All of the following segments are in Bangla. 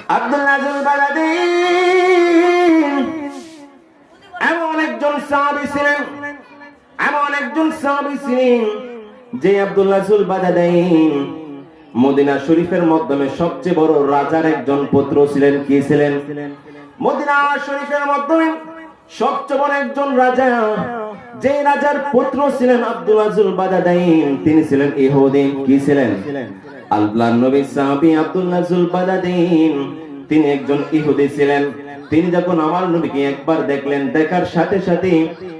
আব্দুল্লাহ যুল বাদাদিন এমন একজন সাহাবী ছিলেন, এমন একজন সাহাবী ছিলেন যে আব্দুল্লাহ যুল বাদাদিন মদিনা শরীফের মাধ্যমে সবচেয়ে বড় রাজার একজন পুত্র ছিলেন। কি ছিলেন? মদিনা শরীফের মাধ্যমে সবচেয়ে বড় একজন রাজা, যে রাজার পুত্র ছিলেন আব্দুল্লাহ যুল বাদাদিন, তিনি ছিলেন ইহুদি। কি ছিলেন? আল্লাহর নবীর সাহাবী আব্দুল্লাহ যুল বাদাদিন তিনি একজন ইহুদি ছিলেন। তিনি যখন আমার নবীকে একবার দেখলেন, দেখার সাথে সাথে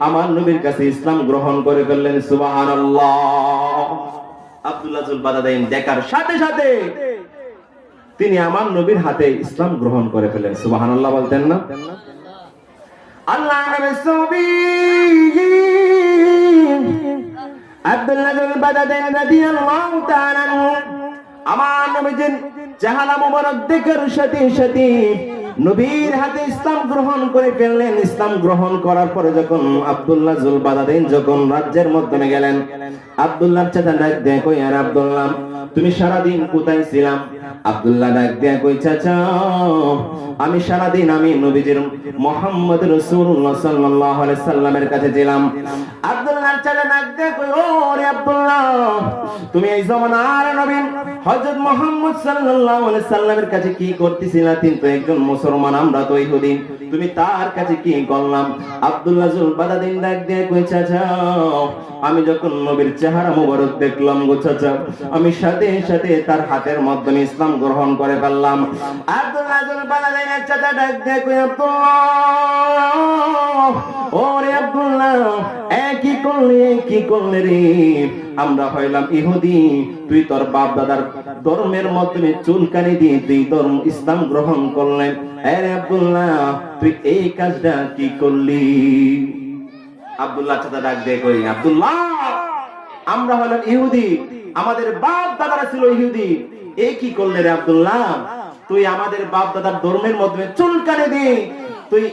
আমার নবীর কাছে ইসলাম গ্রহণ করে ফেললেন। সুবহানাল্লাহ। আব্দুল্লাহ যুল বাদাদিন দেখার সাথে সাথে তিনি আমার নবীর হাতে ইসলাম গ্রহণ করে ফেললেন। সুবহানাল্লাহ বলতেন না? আল্লাহর নবীর সাহাবী আব্দুল্লাহ যুল বাদাদিন রাদিয়াল্লাহু তাআলা আনহু আমার নবীর চেহারা মোবারক দেখার সাথে সাথে নবীর হাতে ইসলাম গ্রহণ করে ফেললেন। ইসলাম গ্রহণ করার পরে যখন আব্দুল্লাহ যুল বাদাদিন যখন রাজ্যের মাধ্যমে গেলেন, আব্দুল্লাহর চাচা ডাক দেয়, কই আর আব্দুল্লাহ তুমি সারাদিন কোথায় ছিলাম? আব্দুল্লাহ ডাক দেয়, কই চাচা আমি সারাদিন আমি নবীজির মুহাম্মদ রাসূলুল্লাহ সাল্লাল্লাহু আলাইহি সাল্লামের কাছে ছিলাম। আব্দুল্লাহর চাচা ডাক দেয়, কই ও রে আব্দুল্লাহ তুমি এই জামানার নবী হযরত মুহাম্মদ সাল্লাল্লাহু আলাইহি সাল্লামের কাছে কি করতেছিলা? তিনি তো একজন মুসলমান, আমরা তো ইহুদি, তুমি তার কাছে কি করলাম? আব্দুল্লাহ যুল বাদাদিন ডাক দিয়ে কই চাচা আমি যখন নবীর চেহারা মোবারক দেখলাম গো চাচা, আমি সাথে সাথে তার হাতের মাধ্যমে ইসলাম গ্রহণ করে ফেললাম। আব্দুল্লাহ যুল বাদাদিনের চাচা ডাক দিয়ে কই আব্দুল্লাহ ওরে আব্দুল্লাহ কি করলে রে? আমরা হইলাম ইহুদি, তুই তোর বাপ দাদার ধর্মের মাধ্যমে চুলকানি দিয়ে তুই ধর্ম ইসলাম গ্রহণ করলেন। আরে আব্দুল্লাহ তুই এই কাজটা কি করলি? আব্দুল্লাহ চাচা ডাক দিয়ে কই আব্দুল্লাহ আমরা হলাম ইহুদি, আমাদের বাপ দাদারা ছিল ইহুদি, এই কি করলে রে আব্দুল্লাহ? তুই আমাদের বাপ দাদার ধর্মের মাধ্যমে চুলকানি দিয়ে তুই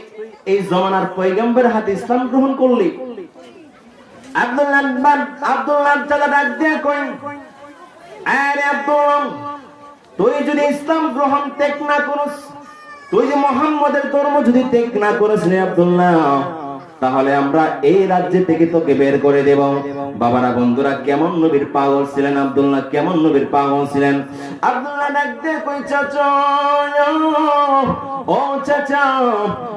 এই জমানার পয়গম্বরের হাতে ইসলাম গ্রহণ করলি। আব্দুল্লাহ চাচা ডাক দিয়ে কই আরে আব্দুল্লাহ তুই যদি ইসলাম গ্রহণ ত্যাগ না করিস, তুই যে মুহাম্মদের ধর্ম যদি ত্যাগ না করিস রে আব্দুল্লাহ, তাহলে আমরা এই রাজ্য থেকে তোকে বের করে দেব। বাবারা বন্ধুরা কেমন নবীর পাগল ছিলেন আব্দুল্লাহ, কেমন নবীর পাগল ছিলেন। আব্দুল্লাহ ডাক দিয়ে কই চাচা ও চাচা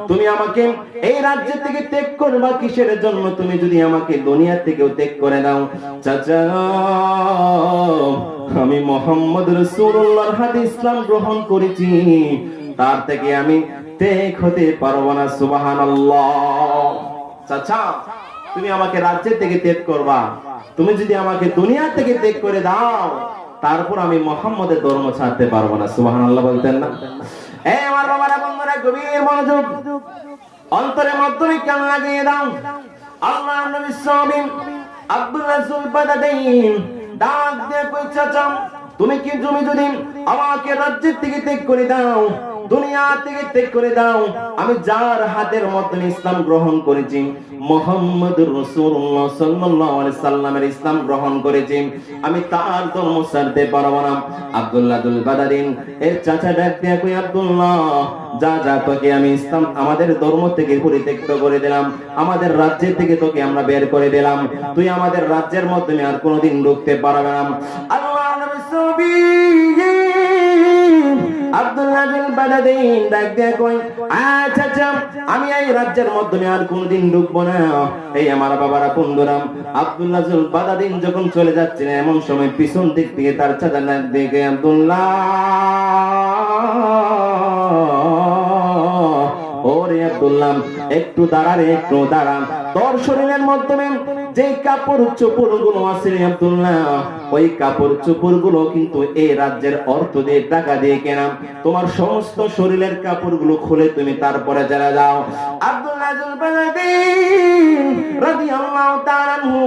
তুমি আমাকে এই রাজ্য থেকে ত্যাগ করবা কিসের জন্য? তুমি যদি আমাকে দুনিয়া থেকেও ত্যাগ করে দাও চাচা, আমি মুহাম্মদ রাসূলুল্লাহর হাতে ইসলাম গ্রহণ করেছি, তার থেকে আমি ত্যাগ হতে পারবো না। সুবহানাল্লাহ। চাচা তুমি আমাকে রাজ্য থেকে ত্যাগ করবা, তুমি যদি আমাকে দুনিয়া থেকে ত্যাগ করে দাও তারপর আমি মুহাম্মদের ধর্ম ছাড়তে পারবো না। সুবহানাল্লাহ বলতেন না? এই আমার বাবারা বন্ধুরা গভীর মনোযোগ, অন্তরে মাধ্যমে কান লাগিয়ে দাও। আল্লাহর নবী সাহাবী আব্দুল্লাহ যুল বাদাদিন ডাক দিয়ে কই চাচা তুমি যদি আমাকে রাজ্য থেকে ত্যাগ করে দাও, দুনিয়া থেকে ত্যাগ করে দাও, আমি যার হাতের মাধ্যমে ইসলাম গ্রহণ করেছি মুহাম্মদুর রাসূলুল্লাহ সাল্লাল্লাহু আলাইহি সাল্লামের ইসলাম গ্রহণ করেছি, আমি তার ধর্ম ছাড়তে পারবো না। আব্দুল্লাহ যুল বাদাদিন এর চাচা ডাক দিয়ে কই আব্দুল্লাহ যা তোকে আমি ইসলাম আমাদের ধর্ম থেকে পরিত্যক্ত করে দিলাম, আমাদের রাজ্য থেকে তোকে আমরা বের করে দিলাম, তুই আমাদের রাজ্যের মাধ্যমে আর কোনোদিন ঢুকতে পারবে না। আল্লাহর নবী সাহাবী আব্দুল্লাহ যুল বাদাদিন ডাক দিয়ে কই আচ্ছা আমি এই রাজ্যের মাধ্যমে আর কোনোদিন ঢুকবো না। এই আমার বাবারা বন্ধুরা আব্দুল্লাহ যুল বাদাদিন যখন চলে যাচ্ছেন এমন সময় পিছন দিক থেকে তার চাচা ডাক দিয়ে আব্দুল্লাহ ওরে আব্দুল্লাহ একটু দাঁড়া, তোর শরীরের মাধ্যমে যে কাপড় চোপড় গুলো আছে রে আব্দুল্লাহ, ওই কাপড় চোপড় গুলো কিন্তু এই রাজ্যের অর্থ দিয়ে টাকা দিয়ে কেনা, তোমার সমস্ত শরীরের কাপড় গুলো খুলে তুমি তারপরে চলে যাও। আব্দুল্লাহ যুল বাদাদিন রাদিয়াল্লাহু তাআলা আনহু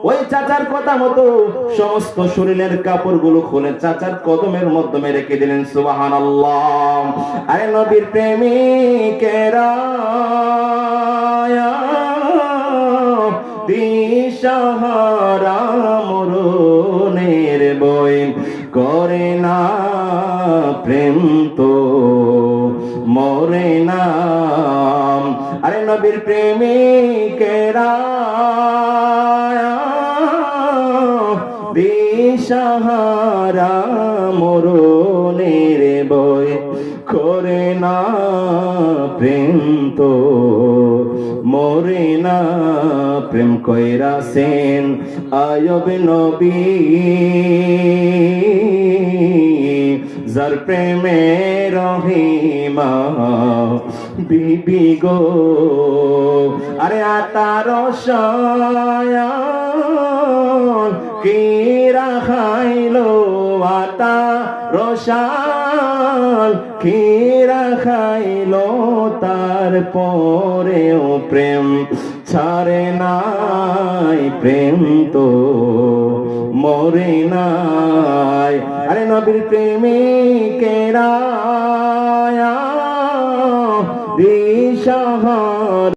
ওই চাচার কথা মতো সমস্ত শরীরের কাপড় গুলো খুলে চাচার কদমের মাধ্যমে রেখে দিলেন। সুবহানাল্লাহ। আরে নবীর প্রেমিকেরা দিশাহারা মরণের বই করে না প্রেম তো মরে না। আরে নবীর প্রেমিকেরা দিশাহারা মরণের বই করে না, প্রেম তো মরে না। প্রেম কইরাছেন আয়ুব নবী, যার প্রেমে রহিমা বিবি গো। আরে আতার শয়ন কি রাখাইলো, আতা রসাল কি রাখাইলো, তার পরেও প্রেম ছাড়ে নাই, প্রেম তো মরে নাই। আরে নবীর প্রেমিকেরা দিশাহারা